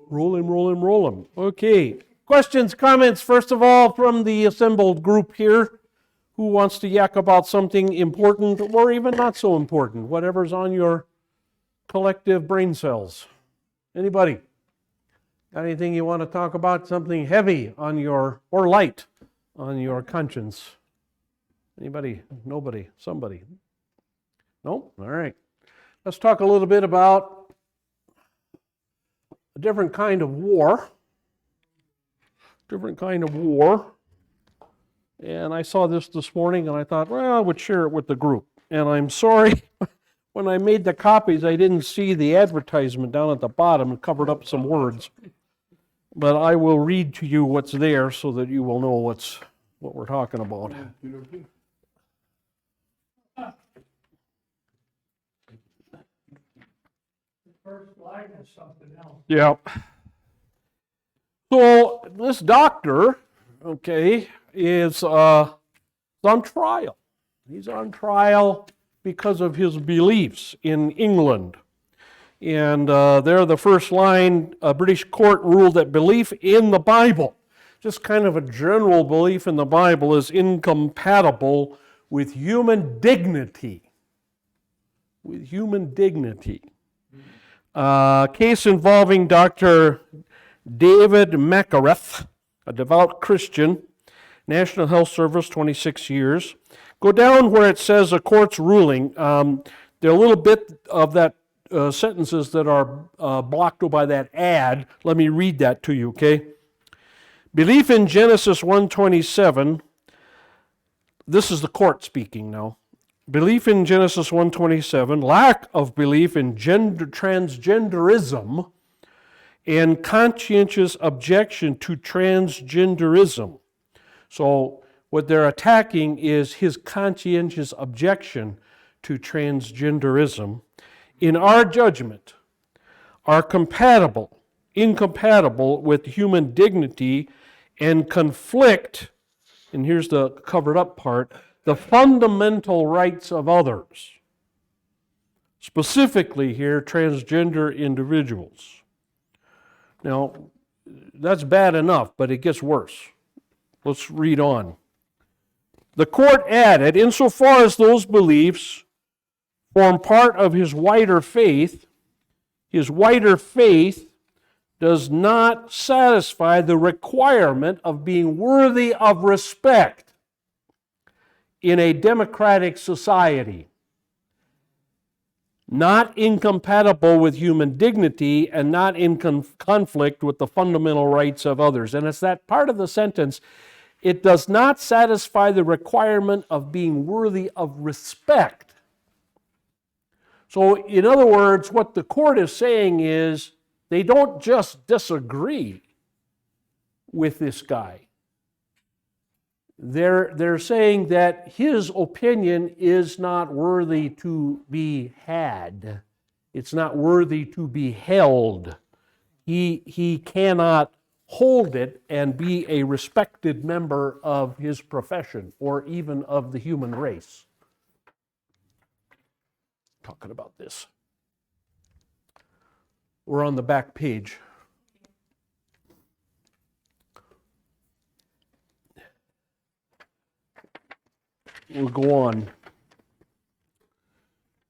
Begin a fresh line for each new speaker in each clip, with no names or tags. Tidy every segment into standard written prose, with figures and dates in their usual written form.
Roll 'em. Okay. Questions, comments, first of all, from the assembled group here. Who wants to yak about something important or even not so important? Whatever's on your collective brain cells. Anybody? Got anything you want to talk about? Something heavy on your, or light on your conscience? Anybody? Nobody? Somebody? No? All right. Let's talk a little bit about a different kind of war. Different kind of war. And I saw this morning and I thought, well, I would share it with the group. And I'm sorry, when I made the copies, I didn't see the advertisement down at the bottom and covered up some words. But I will read to you what's there so that you will know what we're talking about.
First slide is something else.
Yeah. So this doctor, okay, is on trial. He's on trial because of his beliefs in England. And there, the first line, a British court ruled that belief in the Bible, just kind of a general belief in the Bible, is incompatible with human dignity. With human dignity. Case involving Dr. David Macareth, a devout Christian, National Health Service, 26 years. Go down where it says a court's ruling. There are a little bit of that sentences that are blocked by that ad. Let me read that to you, okay? Belief in Genesis 1:27. This is the court speaking now. Belief in Genesis 1:27, lack of belief in transgenderism, and conscientious objection to transgenderism. So what they're attacking is his conscientious objection to transgenderism, in our judgment, are incompatible with human dignity and conflict, and here's the covered up part, the fundamental rights of others. Specifically here, transgender individuals. Now, that's bad enough, but it gets worse. Let's read on. The court added, insofar as those beliefs form part of his wider faith does not satisfy the requirement of being worthy of respect in a democratic society, not incompatible with human dignity and not in conflict with the fundamental rights of others. And it's that part of the sentence, it does not satisfy the requirement of being worthy of respect. So, in other words, what the court is saying is they don't just disagree with this guy. They're saying that his opinion is not worthy to be had. It's not worthy to be held. He cannot hold it and be a respected member of his profession or even of the human race. Talking about this. We're on the back page. We'll go on.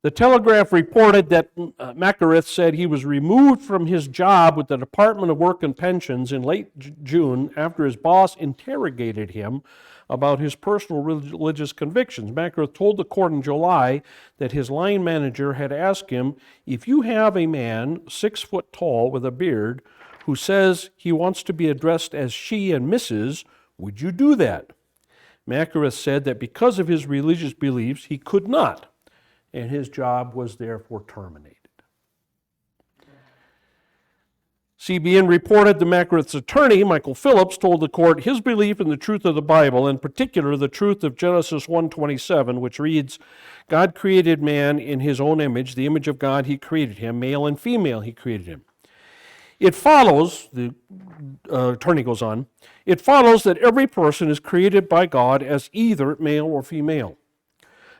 The Telegraph reported that Macareth said he was removed from his job with the Department of Work and Pensions in late June after his boss interrogated him about his personal religious convictions. Macareth told the court in July that his line manager had asked him, if you have a man 6 foot tall with a beard who says he wants to be addressed as she and Mrs., would you do that? Macareth said that because of his religious beliefs, he could not, and his job was therefore terminated. CBN reported the Macareth's attorney, Michael Phillips, told the court his belief in the truth of the Bible, in particular the truth of Genesis 1:27, which reads, God created man in his own image, the image of God he created him, male and female he created him. It follows, the attorney goes on, it follows that every person is created by God as either male or female.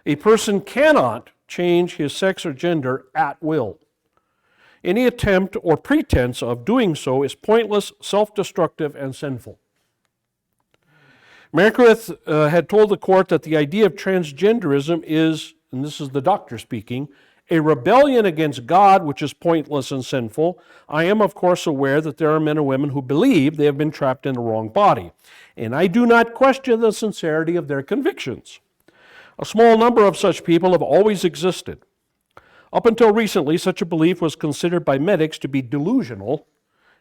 A person cannot change his sex or gender at will. Any attempt or pretense of doing so is pointless, self-destructive, and sinful. Mackerith had told the court that the idea of transgenderism is, and this is the doctor speaking, a rebellion against God, which is pointless and sinful. I am, of course, aware that there are men and women who believe they have been trapped in the wrong body, and I do not question the sincerity of their convictions. A small number of such people have always existed. Up until recently, such a belief was considered by medics to be delusional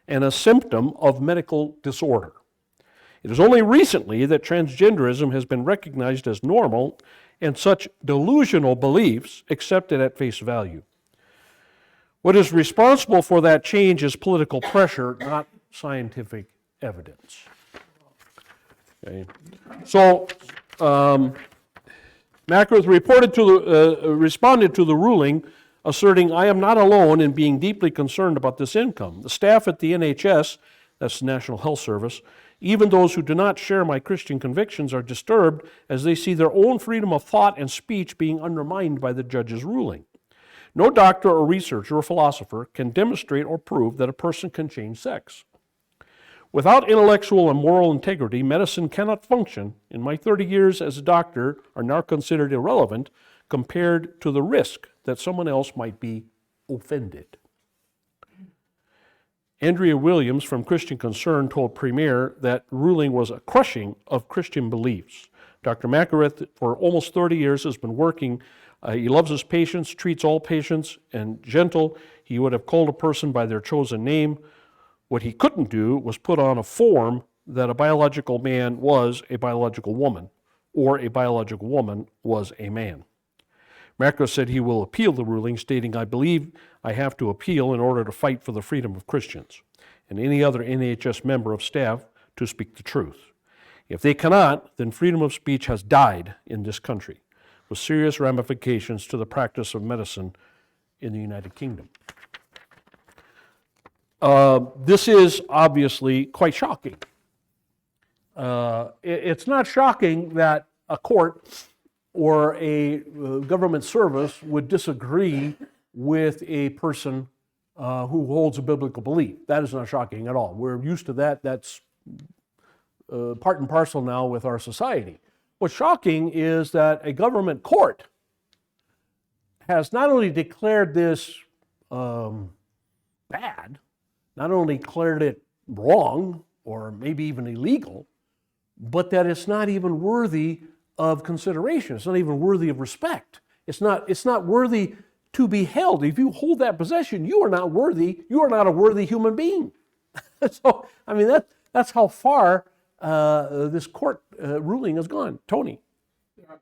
and a symptom of medical disorder. It is only recently that transgenderism has been recognized as normal and such delusional beliefs accepted at face value. What is responsible for that change is political pressure, not scientific evidence. Okay. So, Mackerith responded to the ruling, asserting, I am not alone in being deeply concerned about this income. The staff at the NHS, that's the National Health Service, even those who do not share my Christian convictions, are disturbed as they see their own freedom of thought and speech being undermined by the judge's ruling. No doctor or researcher or philosopher can demonstrate or prove that a person can change sex. Without intellectual and moral integrity, medicine cannot function, and my 30 years as a doctor are now considered irrelevant compared to the risk that someone else might be offended. Andrea Williams from Christian Concern told Premier that ruling was a crushing of Christian beliefs. Dr. Mackerith, for almost 30 years, has been working. He loves his patients, treats all patients, and gentle. He would have called a person by their chosen name. What he couldn't do was put on a form that a biological man was a biological woman, or a biological woman was a man. Mackerith said he will appeal the ruling, stating, I believe I have to appeal in order to fight for the freedom of Christians and any other NHS member of staff to speak the truth. If they cannot, then freedom of speech has died in this country, with serious ramifications to the practice of medicine in the United Kingdom. This is obviously quite shocking. It's not shocking that a court or a government service would disagree with a person who holds a biblical belief. That is not shocking at all. We're used to that. That's part and parcel now with our society. What's shocking is that a government court has not only declared this bad, not only declared it wrong or maybe even illegal, but that it's not even worthy of consideration. It's not even worthy of respect. It's not worthy to be held. If you hold that possession, you are not worthy. You are not a worthy human being. So, I mean, that's how far this court ruling has gone. Tony.
Yeah.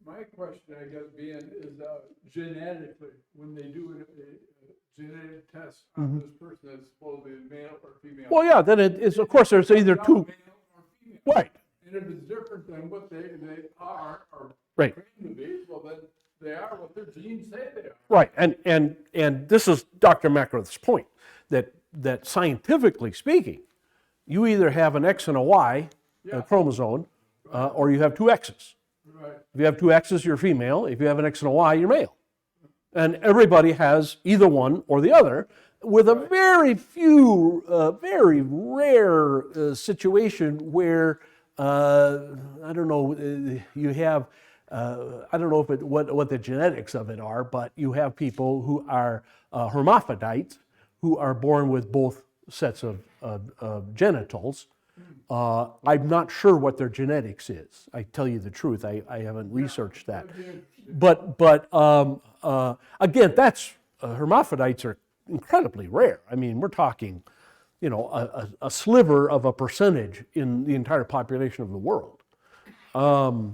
My question, I guess, being is genetically, when they do a genetic test on this person that's supposedly male or female.
Well, yeah, then it is, of course, there's either two.
Male or female.
Right.
And if it's different than what they are or
Right.
claim to be, well, then they are what their genes say they are.
Right, and this is Dr. Mackerith's point, that scientifically speaking, you either have an X and a Y chromosome, or you have two X's.
Right.
If you have two X's, you're female. If you have an X and a Y, you're male. And everybody has either one or the other, with a very few, very rare situation where, I don't know, you have, I don't know what the genetics of it are, but you have people who are hermaphrodites, who are born with both sets of genitals. I'm not sure what their genetics is. I tell you the truth, I haven't researched that. But again, that's hermaphrodites are incredibly rare. I mean, we're talking, a sliver of a percentage in the entire population of the world. But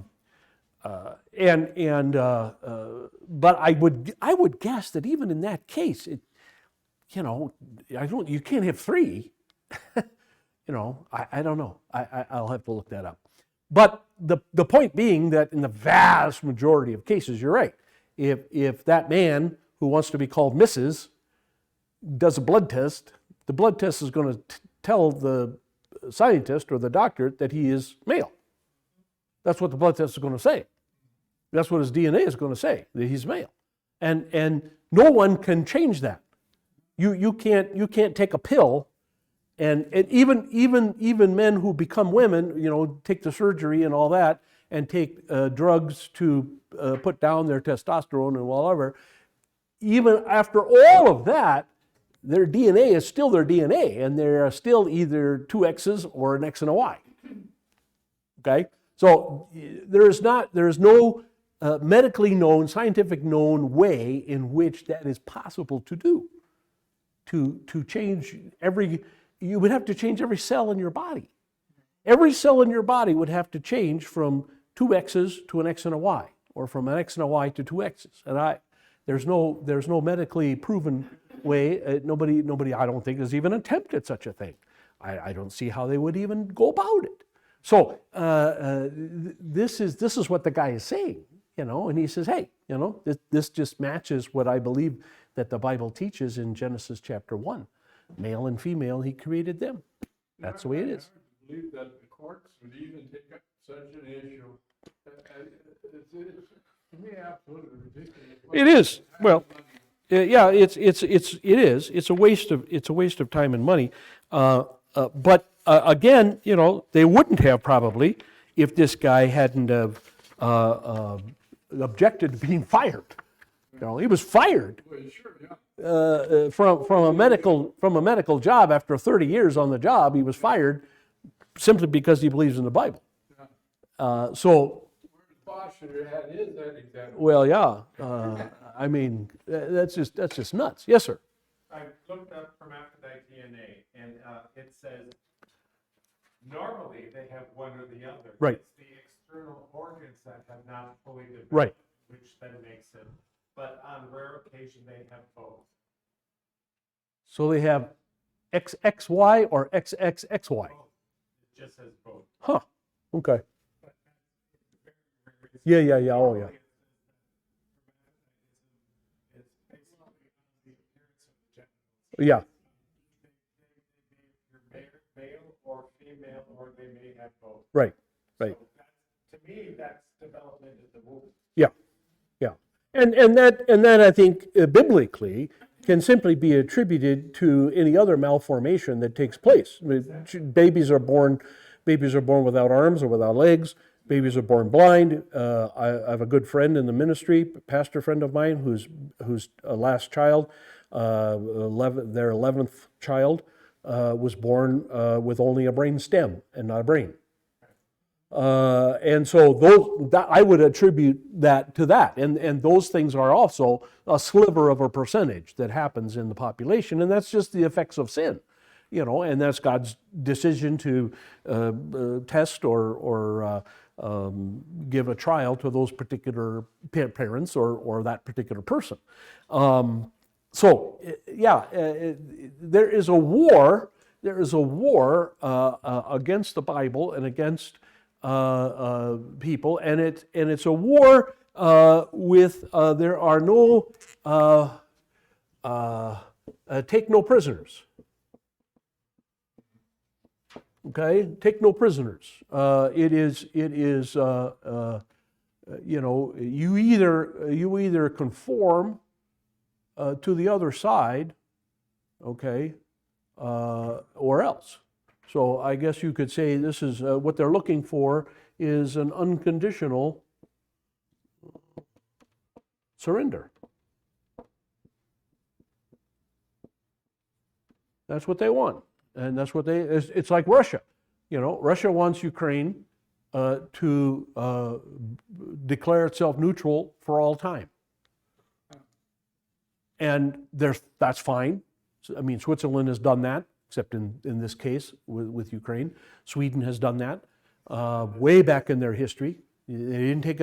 I would guess that even in that case, you can't have three. I don't know. I'll have to look that up. But the point being that in the vast majority of cases, you're right. If that man who wants to be called Mrs. does a blood test, the blood test is going to tell the scientist or the doctor that he is male. That's what the blood test is going to say. That's what his DNA is going to say, that he's male. And no one can change that. You can't take a pill, and even men who become women, take the surgery and all that, and take drugs to put down their testosterone and whatever. Even after all of that, their DNA is still their DNA, and they're still either two X's or an X and a Y. Okay, so there's no medically known, scientific known way in which that is possible to do. To change you would have to change every cell in your body. Every cell in your body would have to change from two X's to an X and a Y, or from an X and a Y to two X's. And there's no medically proven way. Nobody I don't think has even attempted such a thing. I don't see how they would even go about it. So this is what the guy is saying, and he says, hey, this just matches what I believe that the Bible teaches in Genesis chapter 1. Male and female, he created them. That's the way it is.
I believe that the courts would even take up such an issue. It's to me absolutely ridiculous.
It is. Well, yeah, it is. It's a waste of time and money. But again, they wouldn't have probably if this guy hadn't have objected to being fired. He was fired
Well, sure, yeah.
from a medical job after 30 years on the job. He was fired simply because he believes in the Bible. So,
Boss should have had his example.
well, yeah. I mean, that's just nuts. Yes, sir.
I looked up hermaphrodite DNA, and it says normally they have one or the other.
Right.
It's the external organs that have not fully developed,
Right.
which then makes it. But on rare occasion they have both.
So they have XXY or XXXY.
Both. It just says both.
Huh. Okay.
But that's
Yeah. Oh, yeah.
It's basically on the appearance of the genitals.
Yeah.
You're male or female, or they may have both.
Right. Right.
So to me, that's development in the womb.
Yeah. And that I think biblically can simply be attributed to any other malformation that takes place. I mean, babies are born without arms or without legs. Babies are born blind. I have a good friend in the ministry, pastor friend of mine, whose last child, their 11th child, was born with only a brain stem and not a brain. And so I would attribute that to that. And those things are also a sliver of a percentage that happens in the population. And that's just the effects of sin, and that's God's decision to test or give a trial to those particular parents or that particular person. There is a war against the Bible and against people, and it's a war with there are no take no prisoners. Okay, take no prisoners. It is you either conform to the other side, okay, or else. So I guess you could say this is what they're looking for is an unconditional surrender. That's what they want, and that's what it's like Russia. Russia wants Ukraine to declare itself neutral for all time, and that's fine. I mean, Switzerland has done that, except in this case with Ukraine. Sweden has done that way back in their history. They didn't take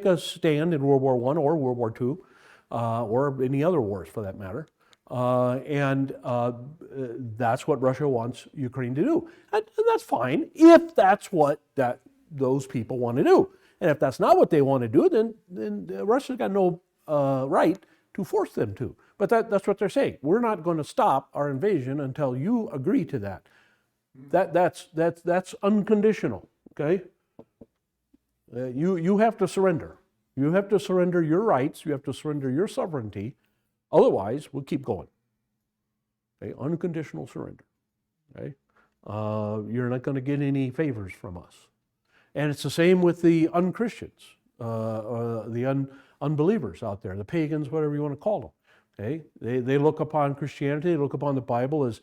a stand in World War I or World War II or any other wars for that matter. And that's what Russia wants Ukraine to do, and that's fine if that's what those people want to do. And if that's not what they want to do, then Russia's got no right to force them to. But that's what they're saying. We're not going to stop our invasion until you agree to that. That's unconditional. Okay. You have to surrender. You have to surrender your rights. You have to surrender your sovereignty. Otherwise, we'll keep going. Okay? Unconditional surrender. Okay? You're not going to get any favors from us. And it's the same with the unchristians, the unbelievers out there, the pagans, whatever you want to call them. Okay? They look upon Christianity, they look upon the Bible as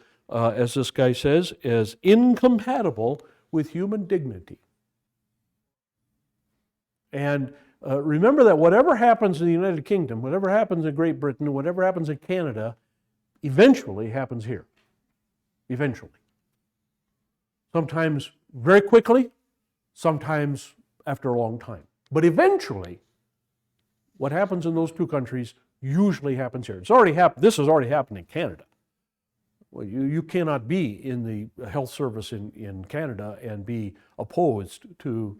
this guy says, as incompatible with human dignity. And remember that whatever happens in the United Kingdom, whatever happens in Great Britain, whatever happens in Canada, eventually happens here. Eventually. Sometimes very quickly, sometimes after a long time. But eventually, what happens in those two countries usually happens here. It's already happened. This has already happened in Canada. Well, you cannot be in the health service in Canada and be opposed to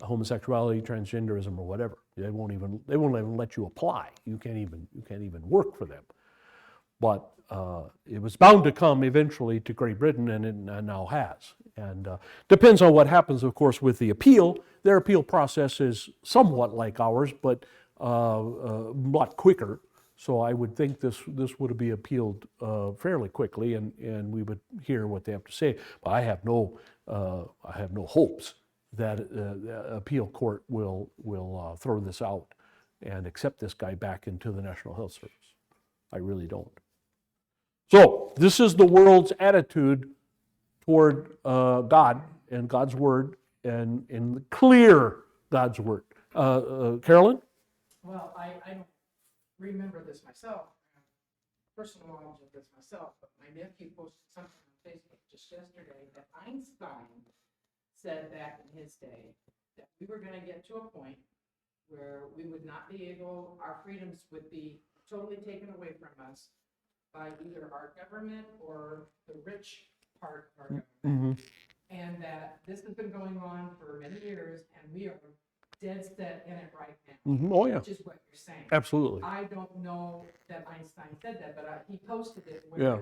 homosexuality, transgenderism, or whatever. They won't even let you apply. You can't even work for them. But it was bound to come eventually to Great Britain, and it now has. And depends on what happens, of course, with the appeal. Their appeal process is somewhat like ours, but a lot quicker. So I would think this would be appealed fairly quickly, and we would hear what they have to say. But I have no hopes that the appeal court will throw this out and accept this guy back into the National Health Service. I really don't. So this is the world's attitude toward God and God's Word, and clear God's Word. Carolyn?
Well, I don't remember this myself, personal knowledge of this myself, but my nephew posted something on Facebook just yesterday that Einstein said back in his day that we were going to get to a point where we would not be able, our freedoms would be totally taken away from us by either our government or the rich part of our government. And that this has been going on for many years, and we are dead set in it right now.
Oh, yeah.
Which is what you're saying.
Absolutely.
I don't know that Einstein said that, but he posted it where
Yeah.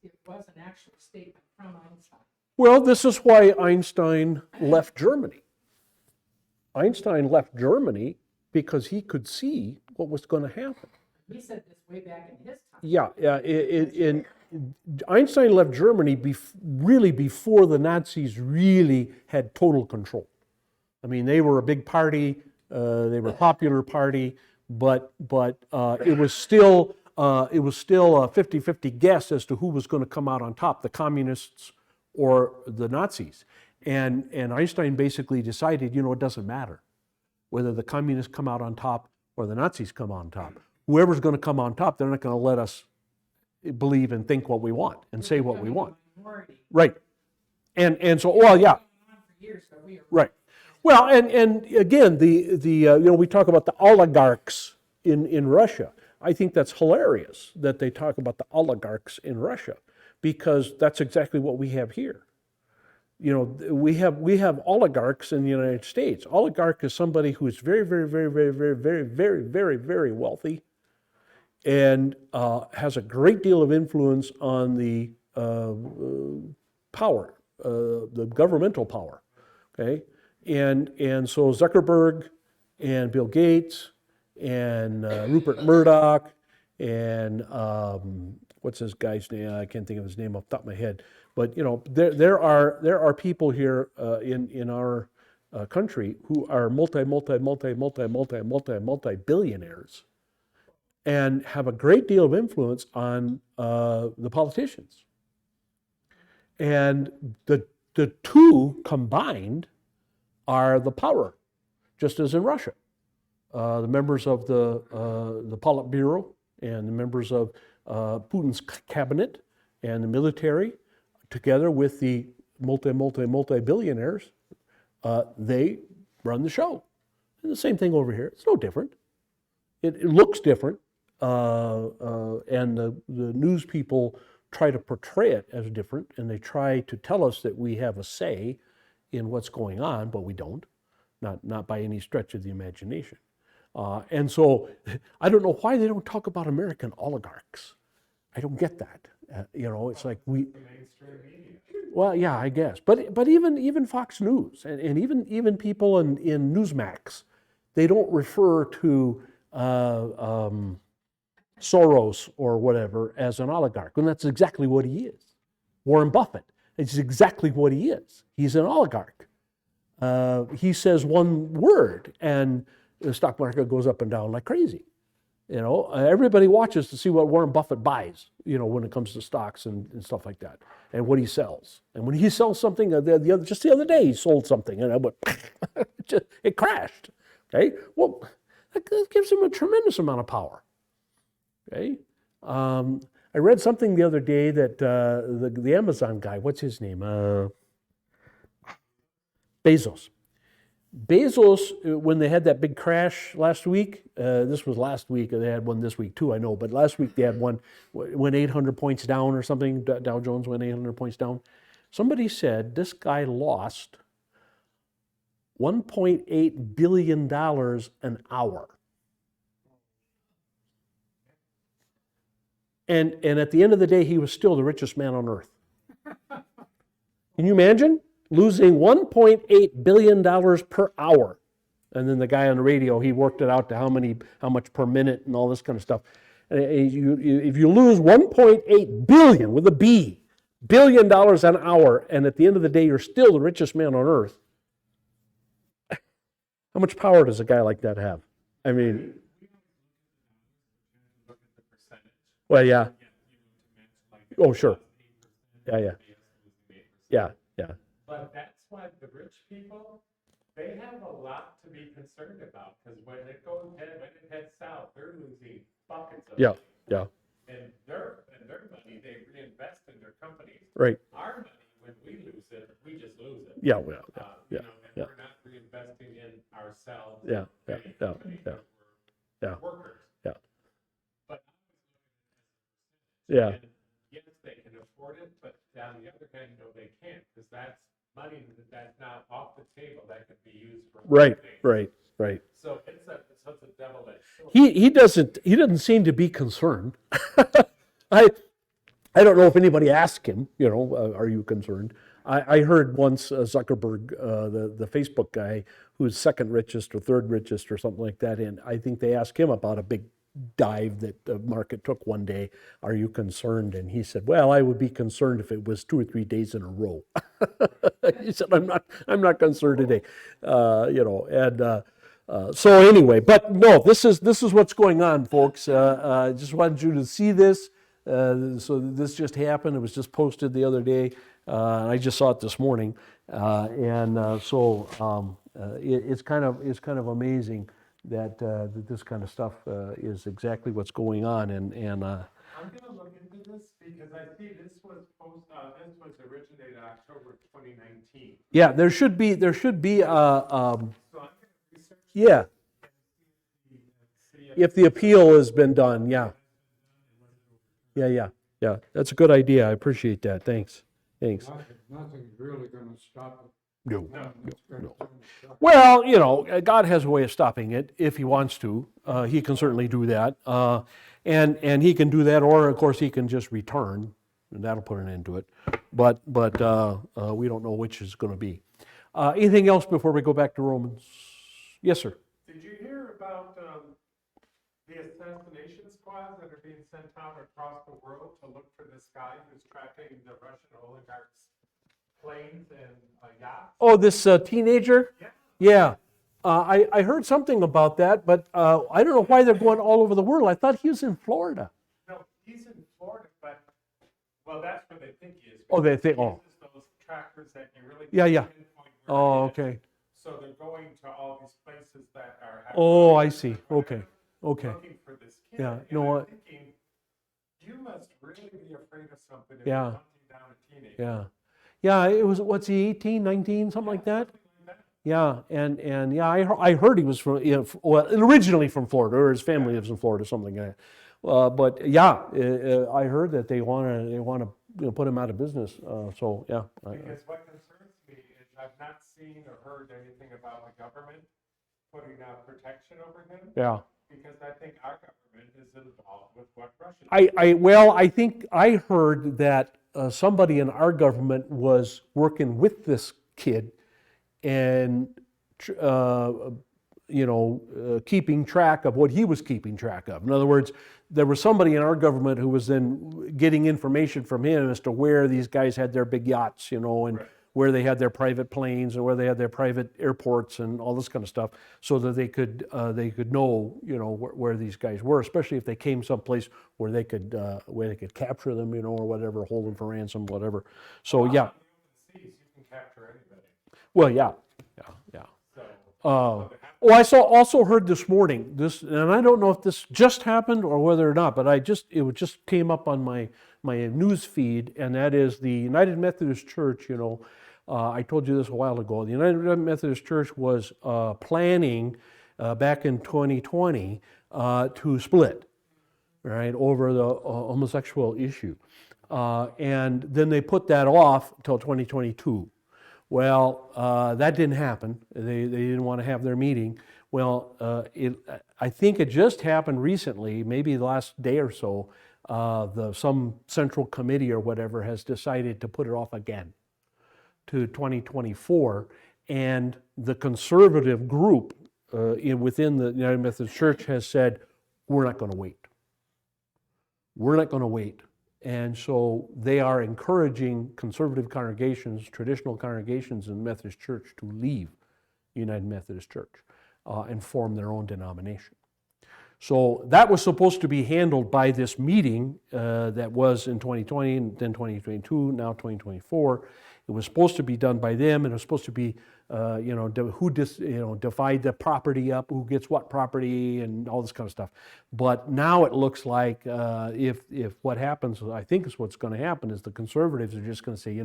it was an actual statement from Einstein.
Well, this is why Einstein left Germany. Einstein left Germany because he could see what was going to happen.
He said this way back in his time.
Yeah. Einstein left Germany really before the Nazis really had total control. I mean, they were a big party, they were a popular party, but it was still a 50-50 guess as to who was going to come out on top, the communists or the Nazis. And Einstein basically decided, it doesn't matter whether the communists come out on top or the Nazis come on top. Whoever's going to come on top, they're not going to let us believe and think what we want and say what we want. Right. And so, well, yeah. Right. Well, and again, we talk about the oligarchs in Russia. I think that's hilarious that they talk about the oligarchs in Russia, because that's exactly what we have here. We have oligarchs in the United States. Oligarch is somebody who is very, very, very, very, very, very, very, very, very wealthy, and has a great deal of influence on the power, the governmental power. Okay. And so Zuckerberg and Bill Gates and Rupert Murdoch and what's this guy's name? I can't think of his name off the top of my head. But there are people here in our country who are multi-billionaires and have a great deal of influence on the politicians. And the two combined are the power, just as in Russia. The members of the Politburo and the members of Putin's cabinet and the military, together with the multi-billionaires, they run the show. And the same thing over here. It's no different. It looks different, and the news people try to portray it as different, and they try to tell us that we have a say in what's going on, but we don't, not by any stretch of the imagination. And so I don't know why they don't talk about American oligarchs. I don't get that. It's like we. Well, yeah, I guess, but even Fox News and even people in Newsmax, they don't refer to Soros or whatever as an oligarch. And that's exactly what he is. Warren Buffett, it's exactly what he is. He's an oligarch. He says one word and the stock market goes up and down like crazy. Everybody watches to see what Warren Buffett buys, when it comes to stocks and stuff like that, and what he sells. And when he sells something, just the other day he sold something, and it crashed. Okay, well, that gives him a tremendous amount of power. Okay, I read something the other day that the Amazon guy, what's his name? Bezos. Bezos, when they had that big crash last week, this was last week, they had one this week too, I know, but last week they had one, went 800 points down or something, Dow Jones went 800 points down. Somebody said this guy lost $1.8 billion an hour. And at the end of the day, he was still the richest man on earth. Can you imagine? Losing $1.8 billion per hour. And then the guy on the radio, he worked it out to how much per minute and all this kind of stuff. And if you lose $1.8 billion with a B, $billion an hour, and at the end of the day, you're still the richest man on earth, how much power does a guy like that have? I mean, well, yeah. Oh, sure. Yeah.
But that's why the rich people, they have a lot to be concerned about, because when it heads south, they're losing buckets of money.
Yeah.
And their money, they reinvest in their companies.
Right.
Our money, when we lose it, we just lose it.
Yeah.
And we're not reinvesting in ourselves.
Yeah.
Workers.
Yeah.
But
Yeah.
and yes, they can afford it, but on the other hand, no, they can't, because that's money that's now off the table that could be used for
Right.
So it's a double-edged sword.
He doesn't seem to be concerned. I don't know if anybody asked him, are you concerned? I heard once Zuckerberg, the Facebook guy, who's second richest or third richest or something like that, and I think they asked him about a big dive that the market took one day. Are you concerned? And he said, well, I would be concerned if it was 2 or 3 days in a row. He said, I'm not concerned today. So anyway, but no, this is what's going on, folks. I just wanted you to see this. So this just happened. It was just posted the other day. I just saw it this morning. It's kind of amazing that this kind of stuff is exactly what's going on. And
I'm going to look into this because I see this was originated October 2019.
yeah, there should be
So I'm going to research
yeah, if the appeal has been done, yeah. That's a good idea. I appreciate that. Thanks.
Nothing's really gonna stop it.
No.
It's gonna stop.
Well, God has a way of stopping it if He wants to. He can certainly do that, and He can do that, or of course He can just return, and that'll put an end to it. But we don't know which is going to be. Anything else before we go back to Romans? Yes, sir.
Did you hear about the assassination squads that are being sent out across the world to look for this guy who's tracking the Russian oligarchs' planes and yachts?
Oh, this teenager?
Yeah.
Yeah. I heard something about that, but I don't know why they're going all over the world. I thought he was in Florida.
No, he's in Florida, but, well, that's where they think he is.
Oh, they think-
He
oh.
uses those trackers that you really
Yeah,
can't pinpoint where
Oh,
he is.
okay.
So they're going to all these places that are.
Oh, I see. Okay.
Looking for this kid.
Yeah,
And
you know
I'm
what?
thinking, you must really be afraid of something if
Yeah.
you're hunting down a teenager.
Yeah. Yeah, it was, what's he, 18, 19, something like that?
Something like that.
Yeah, and yeah, I heard he was from, originally from Florida, or his family lives in Florida, something like that. But yeah, I heard that they want to put him out of business. So yeah.
Because what concerns me is I've not seen or heard anything about the government putting out protection over him.
Yeah.
Because I think our government is involved with what Russia does.
I think I heard that somebody in our government was working with this kid and keeping track of what he was keeping track of. In other words, there was somebody in our government who was then getting information from him as to where these guys had their big yachts, and
Right.
where they had their private planes and where they had their private airports and all this kind of stuff, so that they could know, where these guys were, especially if they came someplace where they could capture them, or whatever, hold them for ransom, whatever. So yeah,
In the open seas, you can capture anybody.
well, yeah.
So
I also heard this morning this, and I don't know if this just happened or whether or not, but it just came up on my news feed, and that is the United Methodist Church. I told you this a while ago. The United Methodist Church was planning back in 2020 to split, right, over the homosexual issue, and then they put that off until 2022. Well, that didn't happen. They didn't want to have their meeting. Well, I think it just happened recently, maybe the last day or so. Some central committee or whatever has decided to put it off again to 2024, and the conservative group within the United Methodist Church has said, we're not going to wait. We're not going to wait. And so they are encouraging conservative congregations, traditional congregations in the Methodist Church, to leave United Methodist Church and form their own denomination. So that was supposed to be handled by this meeting that was in 2020, and then 2022, now 2024. It was supposed to be done by them, and it was supposed to be, divide the property up, who gets what property, and all this kind of stuff. But now it looks like if what happens, I think is what's going to happen, is the conservatives are just going to say,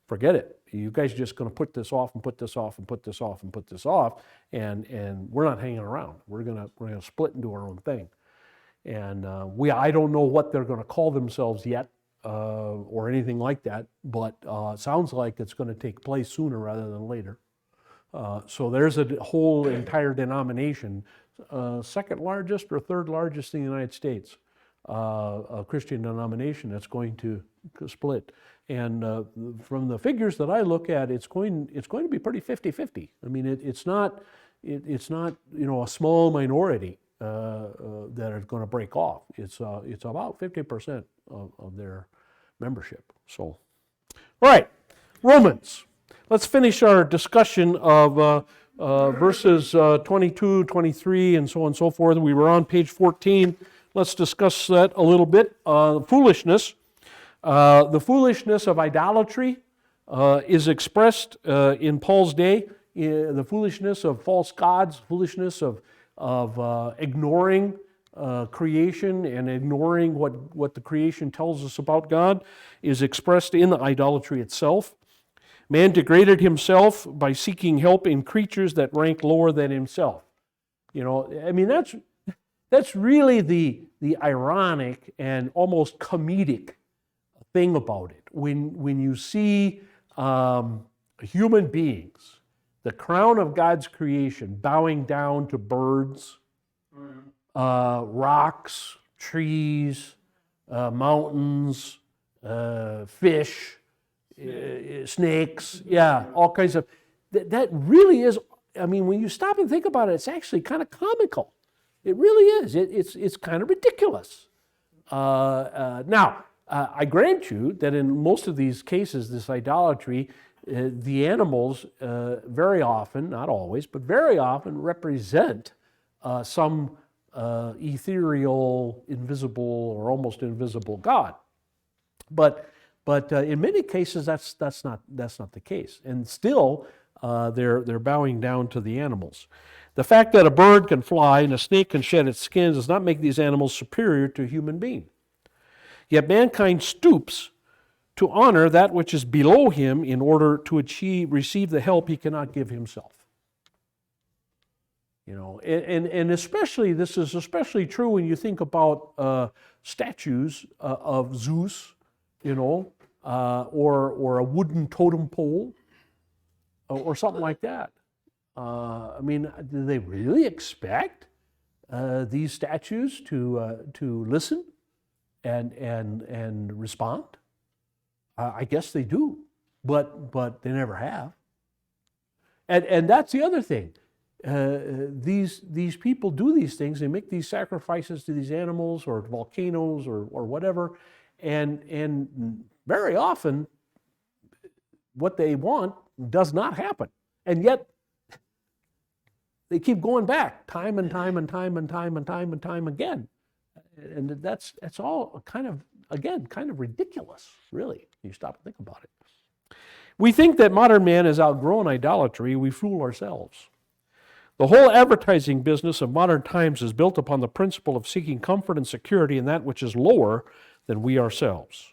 forget it. You guys are just going to put this off and put this off and put this off and put this off, and we're not hanging around. We're gonna split and do our own thing. And I don't know what they're going to call themselves yet. Or anything like that, but sounds like it's going to take place sooner rather than later. So there's a whole entire denomination, second largest or third largest in the United States, a Christian denomination that's going to split. And from the figures that I look at, it's going to be pretty 50-50. I mean, it's not a small minority that are going to break off. It's about 50% of their membership. So, all right, Romans. Let's finish our discussion of verses 22, 23, and so on and so forth. We were on page 14. Let's discuss that a little bit. Foolishness. The foolishness of idolatry is expressed in Paul's day. The foolishness of false gods, foolishness of ignoring creation and ignoring what the creation tells us about God is expressed in the idolatry itself. Man degraded himself by seeking help in creatures that rank lower than himself. I mean, that's really the ironic and almost comedic thing about it. When you see human beings, the crown of God's creation, bowing down to birds, rocks, trees, mountains, fish, snakes, all kinds of. That really is. I mean, when you stop and think about it, it's actually kind of comical. It really is. It's kind of ridiculous. Now, I grant you that in most of these cases, this idolatry, the animals very often, not always, but very often represent some ethereal, invisible, or almost invisible God. But in many cases, that's not the case. And still, they're bowing down to the animals. The fact that a bird can fly and a snake can shed its skin does not make these animals superior to a human being. Yet mankind stoops to honor that which is below him in order to receive the help he cannot give himself. And especially, this is especially true when you think about statues of Zeus, or a wooden totem pole, or something like that. I mean, do they really expect these statues to listen and respond? I guess they do, but they never have. And that's the other thing. these people do these things. They make these sacrifices to these animals or volcanoes or whatever, and very often what they want does not happen, and yet they keep going back time and time and time and time and time and time again, and that's all kind of ridiculous, really. You stop and think about it. We think that modern man has outgrown idolatry. We fool ourselves. The whole advertising business of modern times is built upon the principle of seeking comfort and security in that which is lower than we ourselves.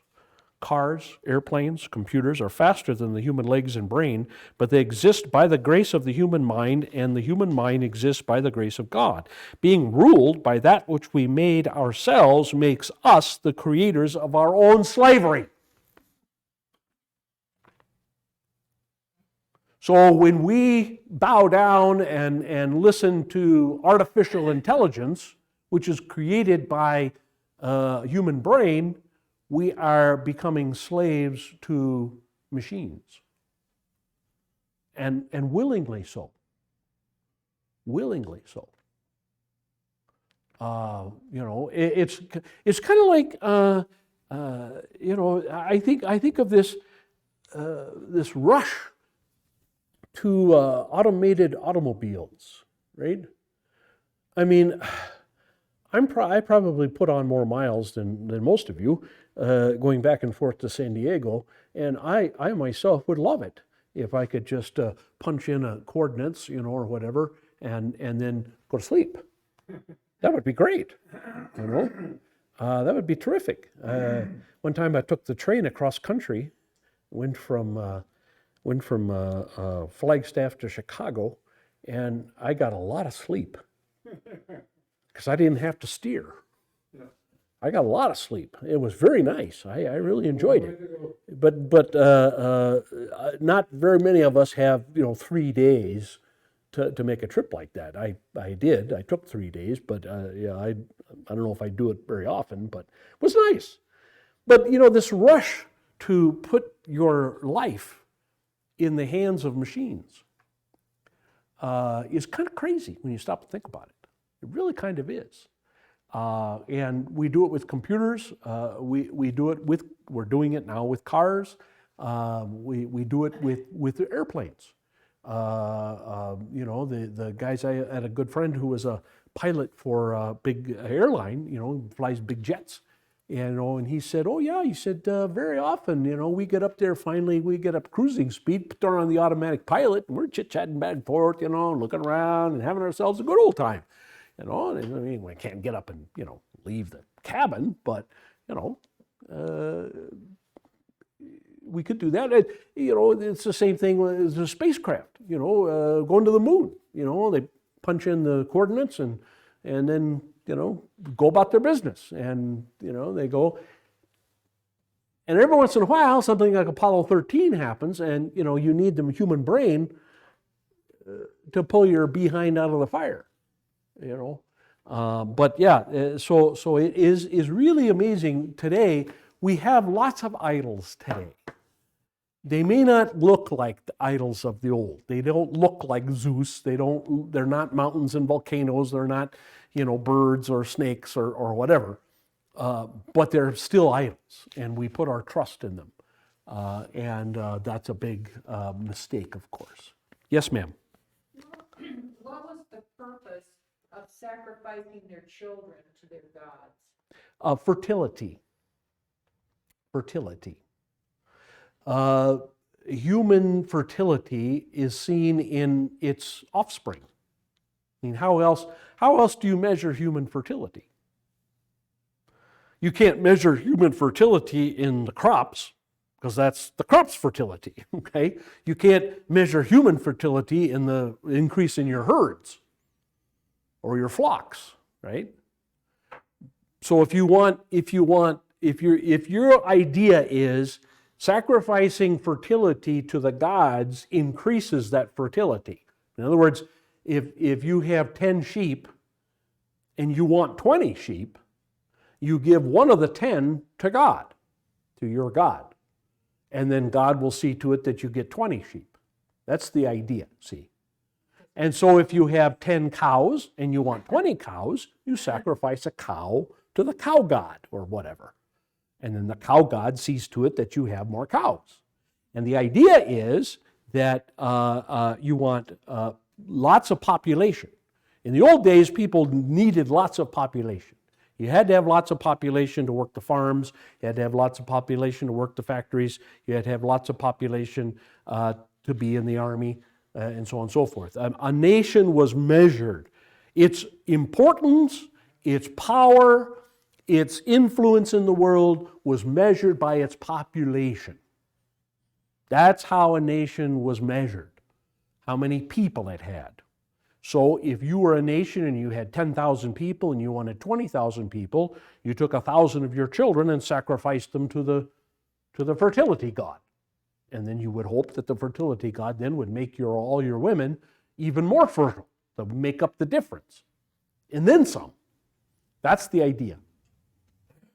Cars, airplanes, computers are faster than the human legs and brain, but they exist by the grace of the human mind, and the human mind exists by the grace of God. Being ruled by that which we made ourselves makes us the creators of our own slavery. So when we bow down and listen to artificial intelligence, which is created by human brain, we are becoming slaves to machines. And willingly so. Willingly so. It's kind of like, I think of this rush to automated automobiles, right? I mean, I probably put on more miles than most of you, going back and forth to San Diego, and I myself would love it if I could just punch in coordinates, or whatever, and then go to sleep. That would be great, that would be terrific. One time I took the train across country, went from Flagstaff to Chicago, and I got a lot of sleep because I didn't have to steer.
Yeah.
I got a lot of sleep. It was very nice. I really enjoyed it. But not very many of us have 3 days to make a trip like that. I did. I took 3 days, but I don't know if I do it very often. But it was nice. But this rush to put your life in the hands of machines is kind of crazy when you stop to think about it. It really kind of is. And we do it with computers. We're doing it now with cars. We do it with airplanes. The guys, I had a good friend who was a pilot for a big airline, flies big jets. And he said, oh yeah, he said, very often, we get up there, finally we get up cruising speed, turn on the automatic pilot, and we're chit-chatting back and forth, looking around and having ourselves a good old time. We can't get up and, leave the cabin, but, we could do that. It's the same thing as a spacecraft, going to the moon. They punch in the coordinates and then, go about their business. And, they go. And every once in a while, something like Apollo 13 happens, and, you need the human brain to pull your behind out of the fire, But yeah, so it is really amazing today. We have lots of idols today. They may not look like the idols of the old. They don't look like Zeus. They're not mountains and volcanoes. They're not, birds or snakes or whatever. But they're still idols, and we put our trust in them. And that's a big mistake, of course. Yes, ma'am.
What was the purpose of sacrificing their children to their gods?
Fertility. Fertility. Human fertility is seen in its offspring. I mean, how else do you measure human fertility? You can't measure human fertility in the crops, because that's the crop's fertility, okay? You can't measure human fertility in the increase in your herds or your flocks, right? So if your idea is sacrificing fertility to the gods increases that fertility. In other words, if you have 10 sheep and you want 20 sheep, you give one of the 10 to God, to your God. And then God will see to it that you get 20 sheep. That's the idea, see. And so if you have 10 cows and you want 20 cows, you sacrifice a cow to the cow god or whatever. And then the cow god sees to it that you have more cows. And the idea is that you want lots of population. In the old days, people needed lots of population. You had to have lots of population to work the farms. You had to have lots of population to work the factories. You had to have lots of population to be in the army, and so on and so forth. A nation was measured. Its importance, its power, its influence in the world was measured by its population. That's how a nation was measured, how many people it had. So if you were a nation and you had 10,000 people and you wanted 20,000 people, you took 1,000 of your children and sacrificed them to the fertility god. And then you would hope that the fertility god then would make all your women even more fertile, to make up the difference. And then some. That's the idea.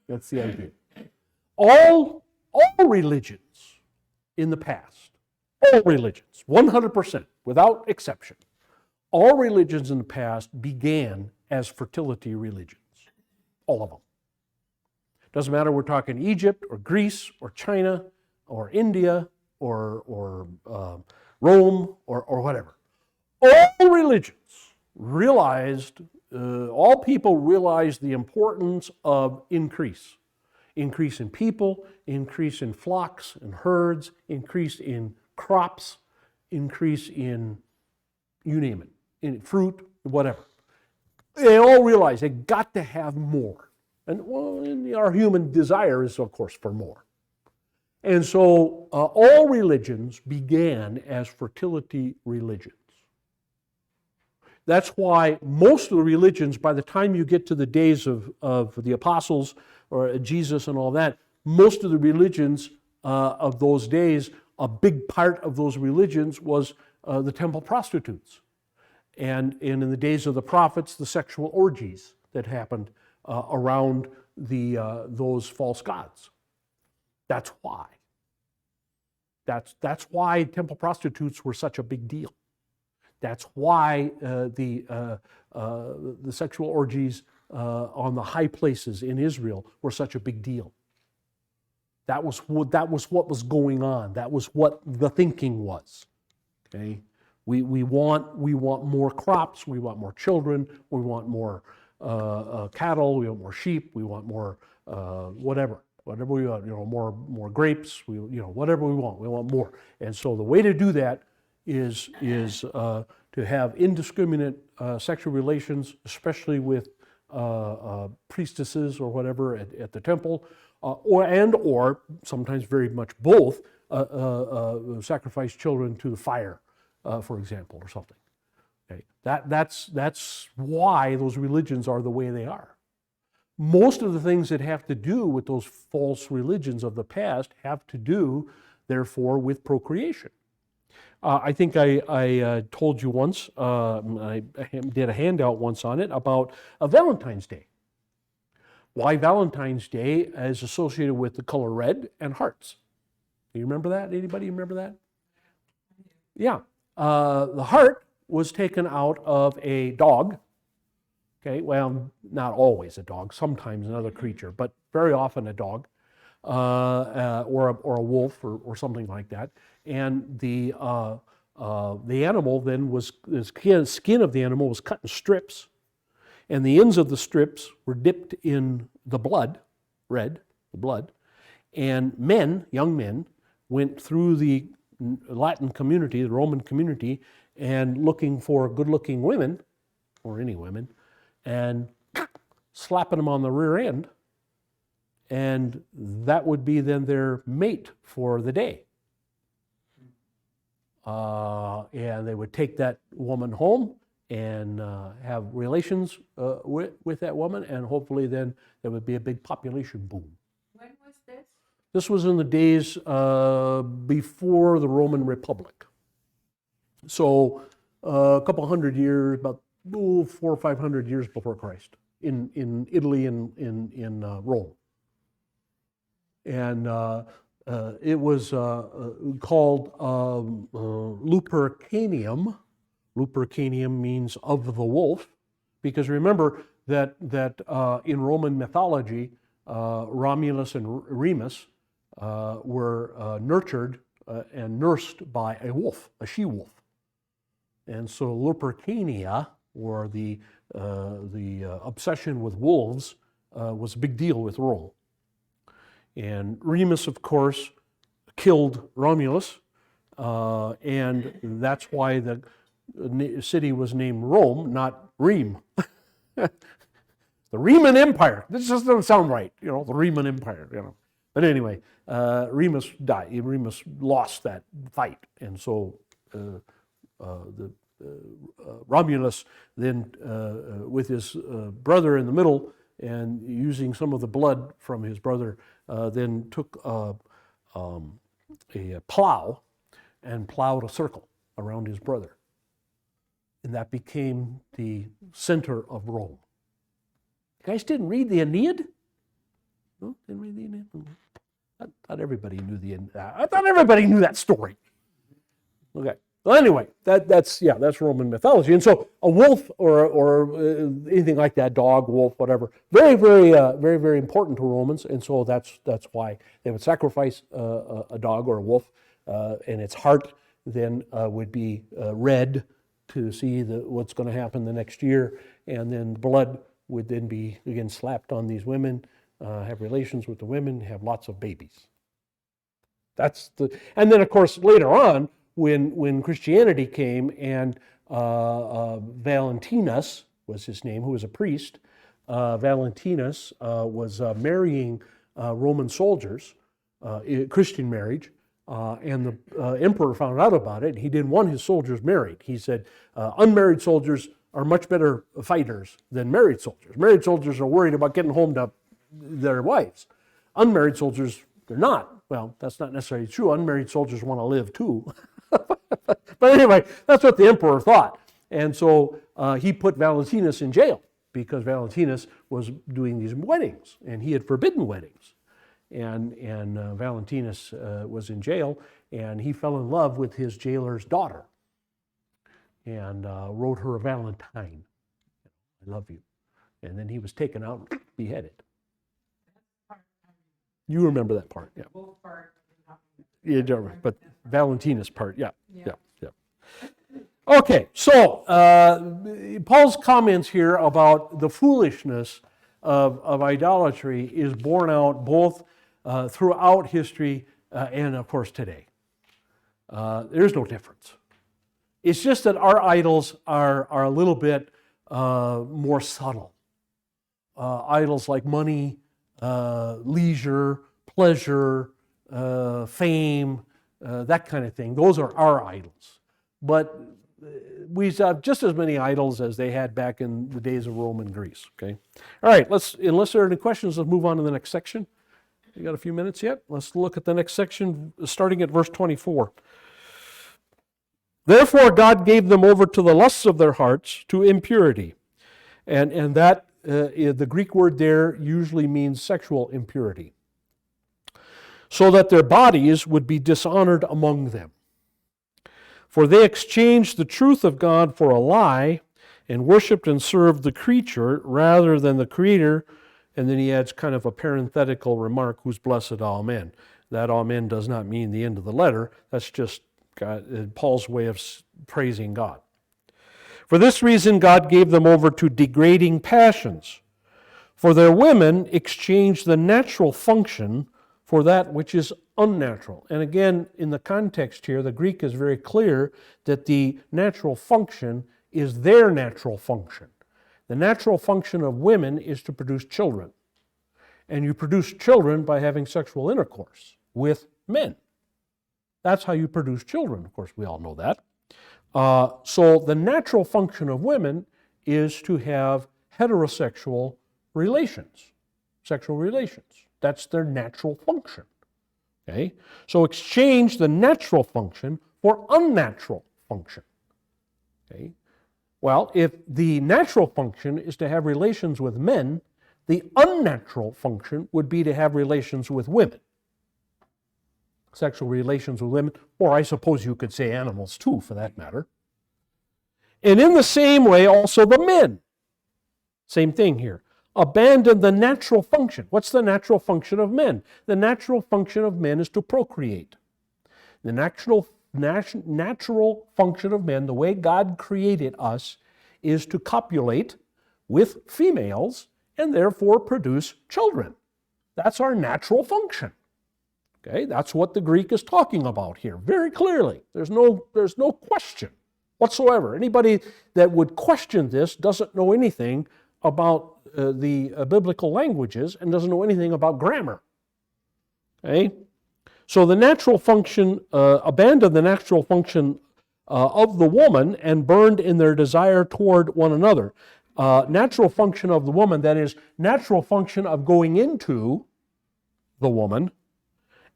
That's the idea. All religions in the past, all religions, 100%, without exception, all religions in the past began as fertility religions. All of them. Doesn't matter, we're talking Egypt or Greece or China or India or Rome or whatever. All religions realized, all people realized the importance of increase. Increase in people, increase in flocks and herds, increase in crops, increase in, you name it, in fruit, whatever. They all realize they got to have more. And well, our human desire is, of course, for more. And so all religions began as fertility religions. That's why most of the religions, by the time you get to the days of the apostles or Jesus and all that, most of the religions of those days, a big part of those religions was the temple prostitutes. And in the days of the prophets, the sexual orgies that happened around those false gods. That's why. That's why temple prostitutes were such a big deal. That's why the sexual orgies on the high places in Israel were such a big deal. That was what was going on. That was what the thinking was. Okay, we want more crops. We want more children. We want more cattle. We want more sheep. We want more whatever we want. More grapes. Whatever we want. We want more. And so the way to do that is to have indiscriminate sexual relations, especially with priestesses or whatever at the temple, or sometimes very much both, sacrifice children to the fire, for example, or something. Okay, that's why those religions are the way they are. Most of the things that have to do with those false religions of the past have to do, therefore, with procreation. I think I told you once, I did a handout once on it, about Valentine's Day. Why Valentine's Day is associated with the color red and hearts. Do you remember that? Anybody remember that? Yeah. The heart was taken out of a dog. Okay, well, not always a dog, sometimes another creature, but very often a dog, or a wolf or something like that. And the animal then the skin of the animal was cut in strips, and the ends of the strips were dipped in the blood, red, the blood, and young men, went through the Latin community, the Roman community, and looking for good-looking women, or any women, and slapping them on the rear end, and that would be then their mate for the day. And they would take that woman home and have relations with that woman, and hopefully then there would be a big population boom.
When was this?
This was in the days before the Roman Republic. So a couple hundred years, about 400 or 500 years before Christ, in Italy and in Rome. And it was called Lupercanium Lupercanium means of the wolf, because remember that in Roman mythology, Romulus and Remus were nurtured and nursed by a wolf, a she-wolf. And so Lupercalia, or the obsession with wolves, was a big deal with Rome. And Remus, of course, killed Romulus, and that's why the city was named Rome, not Rheims. The Rheman Empire. This just doesn't sound right, the Rheman Empire, But anyway, Remus died. Remus lost that fight, and so Romulus then, with his brother in the middle, and using some of the blood from his brother, then took a plow and plowed a circle around his brother. And that became the center of Rome. You guys didn't read the Aeneid? No, didn't read the Aeneid? I thought everybody knew I thought everybody knew that story. Okay. Well, anyway, that's Roman mythology, and so a wolf or anything like that, dog, wolf, whatever, very, very, very, very important to Romans, and so that's why they would sacrifice a dog or a wolf, and its heart then would be red to see what's going to happen the next year, and then blood would then be again slapped on these women, have relations with the women, have lots of babies. And then of course later on, when Christianity came and Valentinus was his name, who was a priest, Valentinus was marrying Roman soldiers, Christian marriage, and the emperor found out about it. He didn't want his soldiers married. He said, unmarried soldiers are much better fighters than married soldiers. Married soldiers are worried about getting home to their wives. Unmarried soldiers, they're not. Well, that's not necessarily true. Unmarried soldiers want to live too. But anyway, that's what the emperor thought. And so he put Valentinus in jail because Valentinus was doing these weddings, and he had forbidden weddings. And Valentinus was in jail, and he fell in love with his jailer's daughter and wrote her a valentine. I love you. And then he was taken out and beheaded. You remember that part, yeah.
Both part.
Yeah, but Valentinus part, yeah. Okay, so Paul's comments here about the foolishness of idolatry is borne out both throughout history and, of course, today. There's no difference. It's just that our idols are a little bit more subtle. Idols like money, leisure, pleasure, fame, that kind of thing. Those are our idols. But we have just as many idols as they had back in the days of Rome and Greece. Okay. All right. Unless there are any questions, let's move on to the next section. You got a few minutes yet? Let's look at the next section, starting at verse 24. Therefore, God gave them over to the lusts of their hearts to impurity, and that the Greek word there usually means sexual impurity, so that their bodies would be dishonored among them. For they exchanged the truth of God for a lie and worshiped and served the creature rather than the Creator. And then he adds kind of a parenthetical remark, who's blessed all men. That amen does not mean the end of the letter. That's just Paul's way of praising God. For this reason, God gave them over to degrading passions. For their women exchanged the natural function for that which is unnatural. And again, in the context here, the Greek is very clear that the natural function is their natural function. The natural function of women is to produce children. And you produce children by having sexual intercourse with men. That's how you produce children. Of course, we all know that. So the natural function of women is to have heterosexual relations, sexual relations. That's their natural function. Okay? So exchange the natural function for unnatural function. Okay? Well, if the natural function is to have relations with men, the unnatural function would be to have relations with women. Sexual relations with women, or I suppose you could say animals too, for that matter. And in the same way, also the men. Same thing here. Abandon the natural function. What's the natural function of men? The natural function of men is to procreate. The natural function of men, the way God created us, is to copulate with females and therefore produce children. That's our natural function. Okay, that's what the Greek is talking about here, very clearly. There's no question whatsoever. Anybody that would question this doesn't know anything about the biblical languages and doesn't know anything about grammar. Okay? So the natural function, abandoned the natural function of the woman and burned in their desire toward one another. Natural function of the woman, that is, natural function of going into the woman,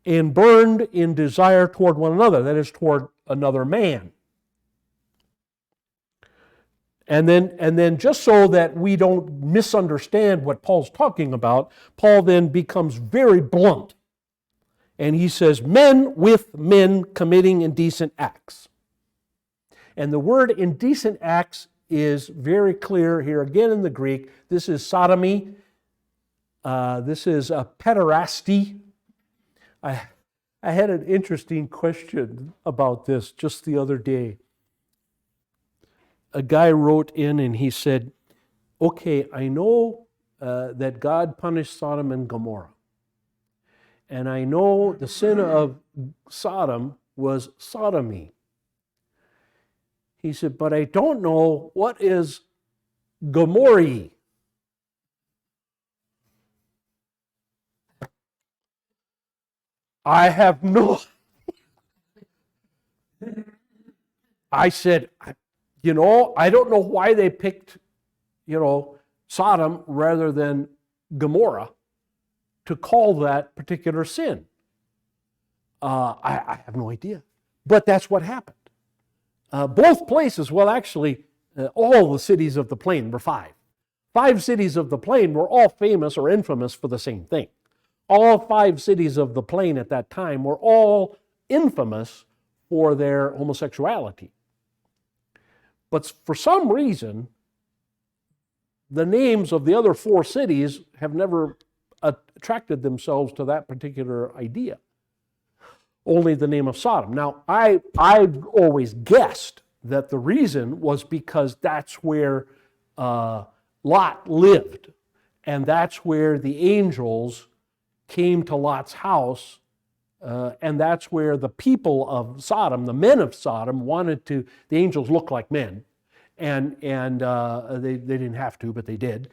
and burned in desire toward one another, that is, toward another man. And then just so that we don't misunderstand what Paul's talking about, Paul then becomes very blunt. And he says, men with men committing indecent acts. And the word indecent acts is very clear here again in the Greek. This is sodomy. This is pederasty. I had an interesting question about this just the other day. A guy wrote in and he said, okay, I know that God punished Sodom and Gomorrah. And I know the sin of Sodom was sodomy. He said, but I don't know what is Gomorrah. I have no. I said, I don't know why they picked, Sodom rather than Gomorrah to call that particular sin. I have no idea. But that's what happened. Both places, well, actually, all the cities of the plain were five. 5 cities of the plain were all famous or infamous for the same thing. All 5 cities of the plain at that time were all infamous for their homosexuality. But for some reason, the names of the other 4 cities have never attracted themselves to that particular idea. Only the name of Sodom. Now, I've always guessed that the reason was because that's where Lot lived, and that's where the angels came to Lot's house, and that's where the people of Sodom, the men of Sodom, the angels looked like men, and they didn't have to, but they did.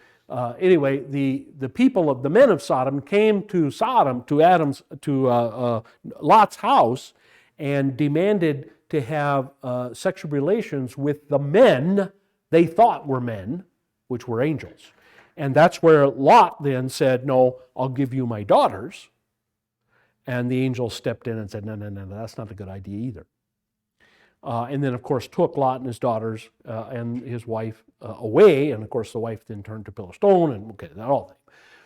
Anyway, the people of the men of Sodom came to Lot's house and demanded to have sexual relations with the men they thought were men, which were angels. And that's where Lot then said, no, I'll give you my daughters. And the angels stepped in and said, no, that's not a good idea either. And then, of course, took Lot and his daughters and his wife away. And, of course, the wife then turned to pillar stone and that all thing.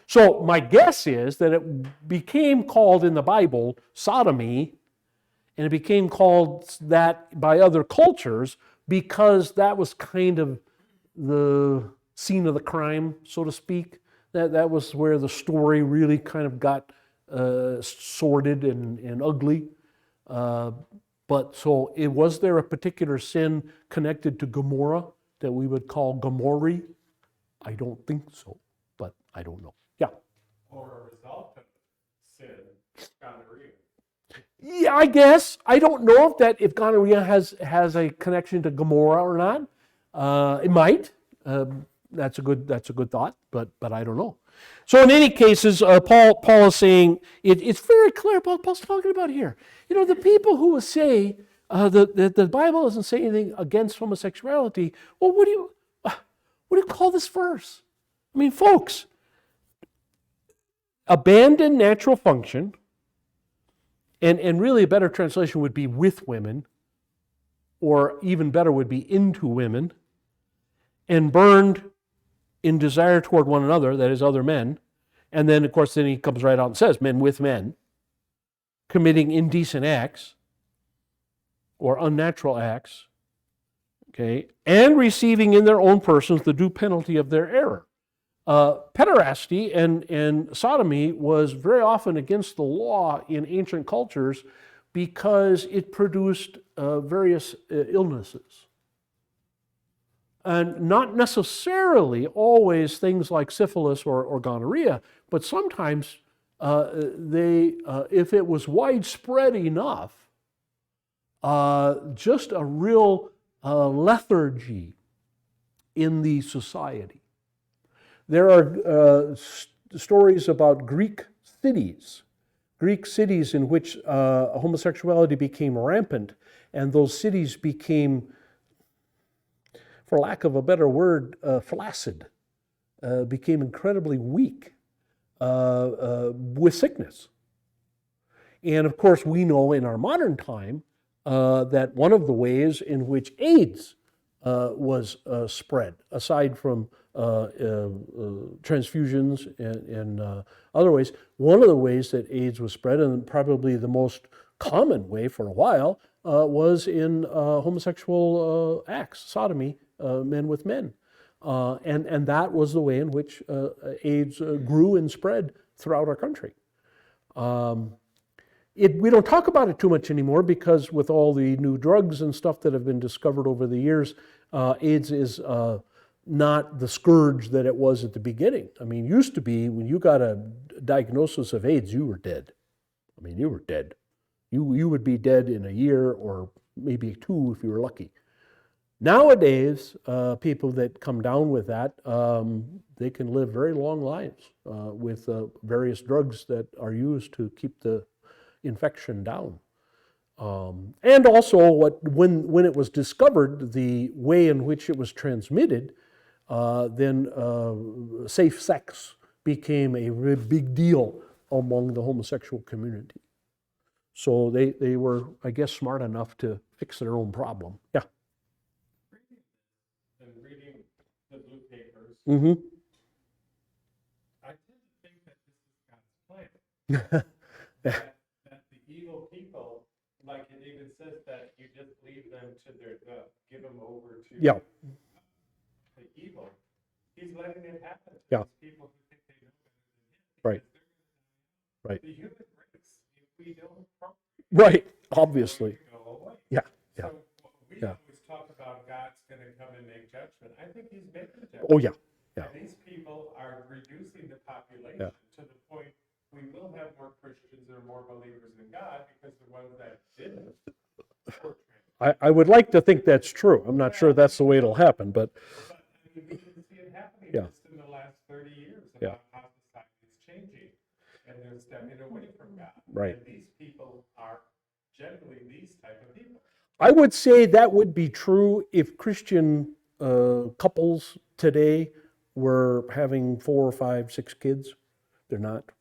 So my guess is that it became called in the Bible sodomy, and it became called that by other cultures because that was kind of the scene of the crime, so to speak. That was where the story really kind of got sordid and ugly. But so was there a particular sin connected to Gomorrah that we would call Gomorrah? I don't think so, but I don't know. Yeah.
Or a result of sin, gonorrhea.
Yeah, I guess. I don't know if gonorrhea has a connection to Gomorrah or not. It might. That's a good thought, but I don't know. So in any cases, Paul is saying it's very clear what Paul's talking about here. The people who would say that the Bible doesn't say anything against homosexuality. Well, what do you call this verse? I mean, folks, abandon natural function, and really a better translation would be with women, or even better would be into women, and burned in desire toward one another, that is, other men. And then, of course, then he comes right out and says, men with men, committing indecent acts or unnatural acts. okay, and receiving in their own persons the due penalty of their error. Pederasty and sodomy was very often against the law in ancient cultures because it produced various illnesses. And not necessarily always things like syphilis or gonorrhea, but sometimes if it was widespread enough, just a real lethargy in the society. There are stories about Greek cities in which homosexuality became rampant, and those cities became, for lack of a better word, flaccid, became incredibly weak with sickness. And of course, we know in our modern time that one of the ways in which AIDS was spread, aside from transfusions and other ways, one of the ways that AIDS was spread, and probably the most common way for a while, was in homosexual acts, sodomy, men with men. And that was the way in which AIDS grew and spread throughout our country. We don't talk about it too much anymore because with all the new drugs and stuff that have been discovered over the years, AIDS is not the scourge that it was at the beginning. I mean, used to be when you got a diagnosis of AIDS, you were dead. I mean, you were dead. You would be dead in a year or maybe 2 if you were lucky. Nowadays, people that come down with that, they can live very long lives with various drugs that are used to keep the infection down. And also, when it was discovered, the way in which it was transmitted, then safe sex became a really big deal among the homosexual community. So they were, I guess, smart enough to fix their own problem. Yeah.
Reading the blue papers,
Mm-hmm.
I tend to think that this is God's plan. that the evil people, like it even says that you just leave them to give them over to
Yeah.
the evil. He's letting it happen to
Yeah.
these people who think they know better than him.
Right.
Because they're
Right.
the human race, if we don't procreate,
Right.
it's
Obviously.
going to go away.
Yeah. Yeah.
So we
Yeah.
always talk about God's going to come and make judgment. I think he's making judgment.
Oh, yeah. Yeah.
And these people are reducing the population
Yeah.
to the point we will have more Christians or more believers in God because the ones that didn't were trans.
I would like to think that's true. I'm not sure that's the way it'll happen, but
But I mean, we can see it happening
Yeah.
just in the last 30 years
Yeah.
about how society is changing and they're stepping away from God.
Right.
And these people are generally these type of people.
I would say that would be true if Christian couples today were having 4 or 5, 6 kids. They're not.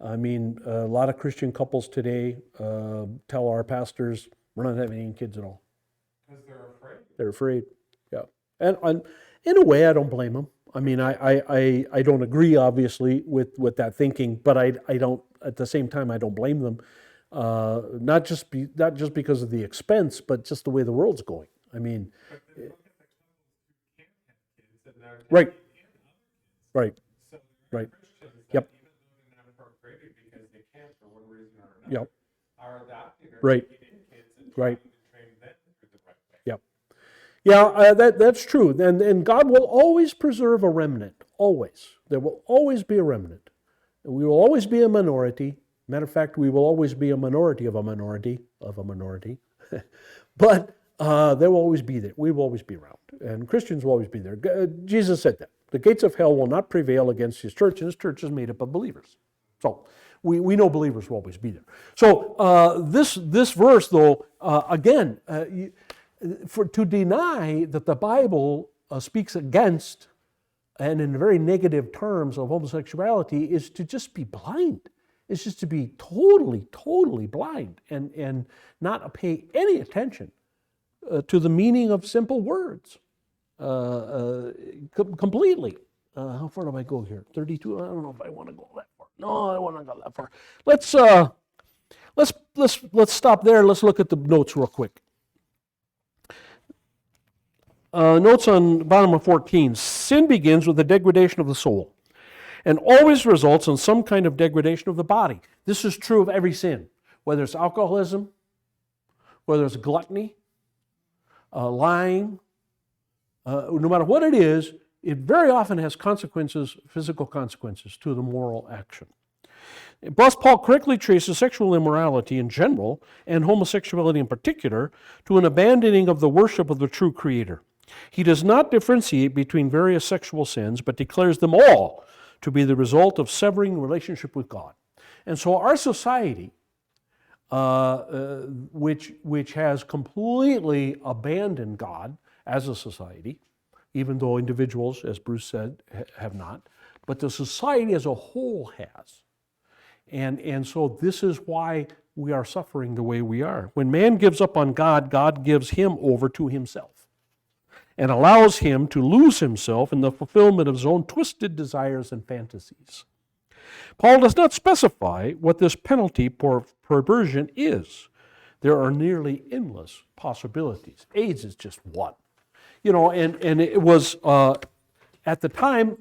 I mean, a lot of Christian couples today tell our pastors, we're not having any kids at all.
Because they're afraid.
They're afraid. Yeah. And in a way, I don't blame them. I mean, I don't agree, obviously, with that thinking, but I don't, at the same time, I don't blame them. Not just because of the expense, but just the way the world's going. I mean,
But then look at the couples who can't have kids and they're
Right.
taking in other kids.
right,
So there are
Right.
Christians that
Yep.
even though they're not procreating because they can't for one reason or another,
Yep.
are adopting or
Right.
taking in kids and
Right.
trying to train them through the right way.
Yep. Yeah, that's true. And God will always preserve a remnant. Always. There will always be a remnant. And we will always be a minority. Matter of fact, we will always be a minority of a minority of a minority. But they will always be there. We will always be around. And Christians will always be there. Jesus said that. The gates of hell will not prevail against his church, and his church is made up of believers. So we know believers will always be there. So this verse, though, again, to deny that the Bible speaks against and in very negative terms of homosexuality is to just be blind. It's just to be totally, totally blind and not pay any attention to the meaning of simple words completely. How far do I go here? 32? I don't know if I want to go that far. No, I want to go that far. Let's stop there. Let's look at the notes real quick. notes on the bottom of 14. Sin begins with the degradation of the soul and always results in some kind of degradation of the body. This is true of every sin, whether it's alcoholism, whether it's gluttony, lying, no matter what it is, it very often has consequences, physical consequences to the moral action. Thus, Paul correctly traces sexual immorality in general, and homosexuality in particular, to an abandoning of the worship of the true Creator. He does not differentiate between various sexual sins, but declares them all to be the result of severing relationship with God. And so our society, which has completely abandoned God as a society, even though individuals, as Bruce said, have not, but the society as a whole has. And so this is why we are suffering the way we are. When man gives up on God, God gives him over to himself and allows him to lose himself in the fulfillment of his own twisted desires and fantasies. Paul does not specify what this penalty for perversion is. There are nearly endless possibilities. AIDS is just one. You know, and it was at the time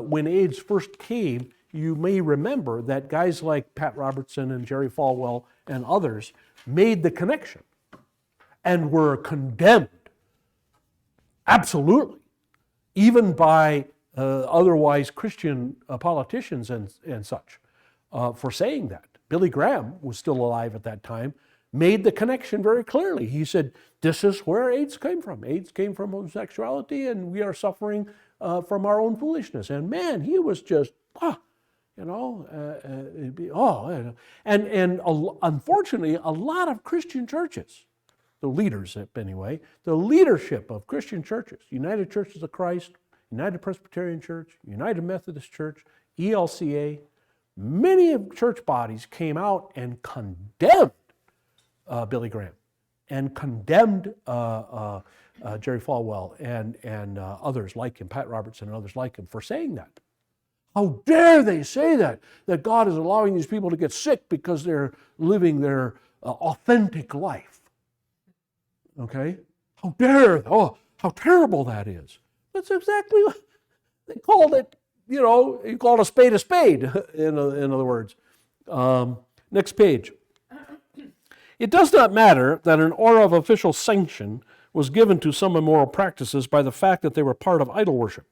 when AIDS first came, you may remember that guys like Pat Robertson and Jerry Falwell and others made the connection and were condemned, absolutely, even by otherwise Christian politicians and such for saying that. Billy Graham was still alive at that time, made the connection very clearly. He said, this is where AIDS came from. AIDS came from homosexuality, and we are suffering from our own foolishness. And man, he was just, unfortunately, a lot of Christian churches, the leadership anyway, the leadership of Christian churches, United Churches of Christ, United Presbyterian Church, United Methodist Church, ELCA, many of church bodies came out and condemned Billy Graham and condemned Jerry Falwell and others like him, Pat Robertson and others like him, for saying that. How dare they say that God is allowing these people to get sick because they're living their authentic life. Okay? How dare, how terrible that is. That's exactly what they called it. You called a spade, in other words. Next page. It does not matter that an aura of official sanction was given to some immoral practices by the fact that they were part of idol worship.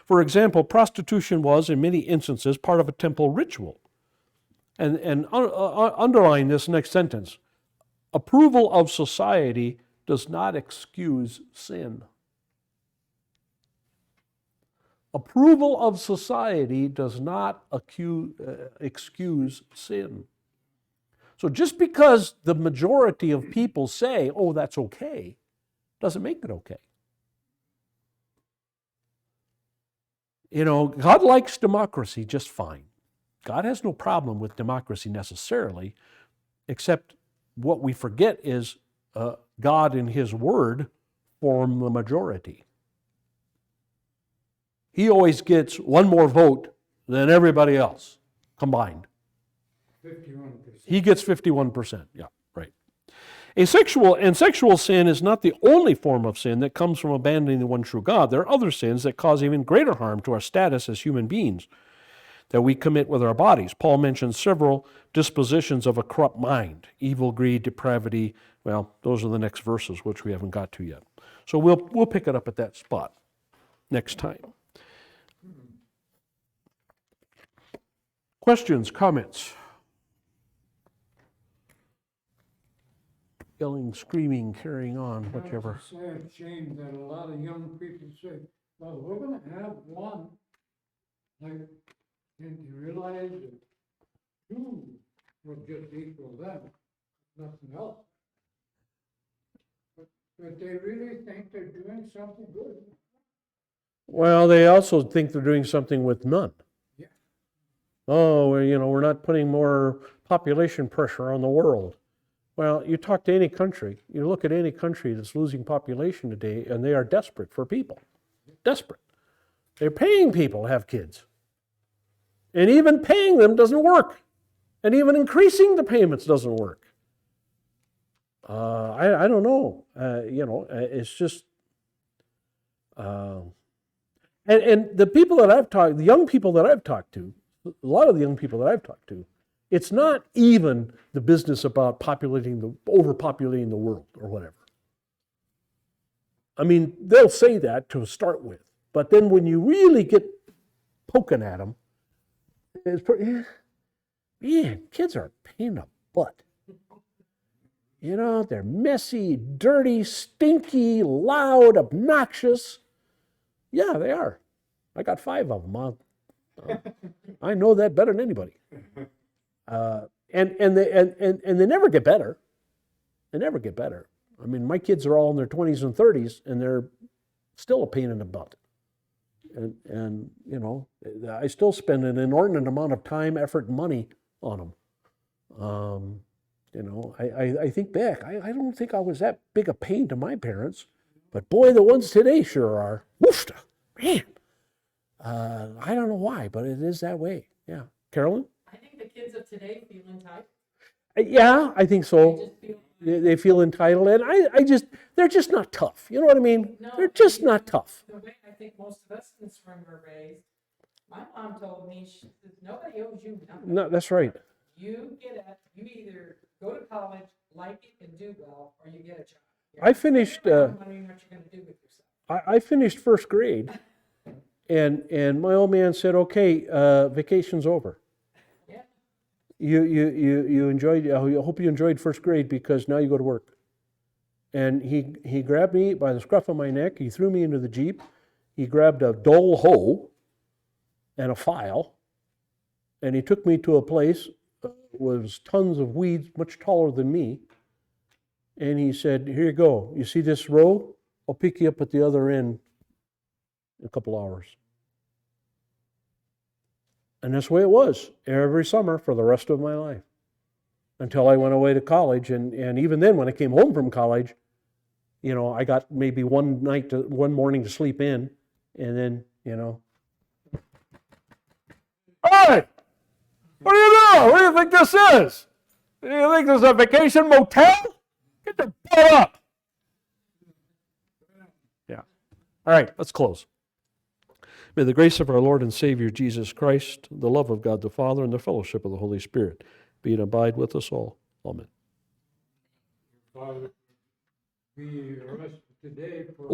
For example, prostitution was, in many instances, part of a temple ritual. And underline this next sentence. Approval of society does not excuse sin. Approval of society does not excuse sin. So just because the majority of people say, oh, that's okay, doesn't make it okay. God likes democracy just fine. God has no problem with democracy necessarily, except what we forget is God and His Word form the majority. He always gets one more vote than everybody else combined.
51%.
He gets 51%. Yeah, right. Sexual sin is not the only form of sin that comes from abandoning the one true God. There are other sins that cause even greater harm to our status as human beings that we commit with our bodies. Paul mentions several dispositions of a corrupt mind: evil, greed, depravity. Well, those are the next verses, which we haven't got to yet. So we'll pick it up at that spot next time. Questions, comments? Yelling, screaming, carrying on, whichever.
It's a sad shame that a lot of young people say, well, we're going to have one. Like, and you realize that two will just equal them, nothing else. But they really think they're doing something good.
Well, they also think they're doing something with none.
Yeah.
Oh, well, we're not putting more population pressure on the world. Well, you talk to any country, you look at any country that's losing population today, and they are desperate for people. Desperate. They're paying people to have kids. And even paying them doesn't work. And even increasing the payments doesn't work. I don't know. It's just, And the people that I've talked, the young people that I've talked to, a lot of the young people that I've talked to, it's not even the business about overpopulating the world or whatever. I mean, they'll say that to start with, but then when you really get poking at them, it's pretty, man, kids are a pain in the butt. You know, they're messy, dirty, stinky, loud, obnoxious. Yeah, they are. I got 5 of them. I know that better than anybody. And they never get better. They never get better. I mean, my kids are all in their 20s and 30s, and they're still a pain in the butt. And you know, I still spend an inordinate amount of time, effort, and money on them. You know, I think back, I don't think I was that big a pain to my parents, but boy, the ones today sure are. Woofta, man. I don't know why, but it is that way. Yeah. Carolyn?
I think the kids of today feel entitled.
Yeah, I think
They
so.
just feel,
They feel entitled, and they're just not tough. You know what I mean?
No,
They're just not tough.
the way I think most of us in this room were raised, my mom told me, she says, nobody owes you nothing.
No, that's right.
You either go to college, like it, and do well, or you get a job.
I finished,
Wondering what you're gonna do with yourself.
I finished first grade, and my old man said, "Okay, vacation's over.
Yeah.
You enjoyed. I hope you enjoyed first grade because now you go to work." And he grabbed me by the scruff of my neck. He threw me into the Jeep. He grabbed a dull hoe and a file, and he took me to a place was tons of weeds, much taller than me. And he said, "Here you go. You see this row? I'll pick you up at the other end in a couple hours." And that's the way it was every summer for the rest of my life until I went away to college. And even then, when I came home from college, you know, I got maybe one morning to sleep in, and then, you know. Hey! What do you know? What do you think this is? Do you think this is a vacation motel? Get the butt up. Yeah. All right, let's close. May the grace of our Lord and Savior Jesus Christ, the love of God the Father, and the fellowship of the Holy Spirit be and abide with us all. Amen.
Father, we arrested today for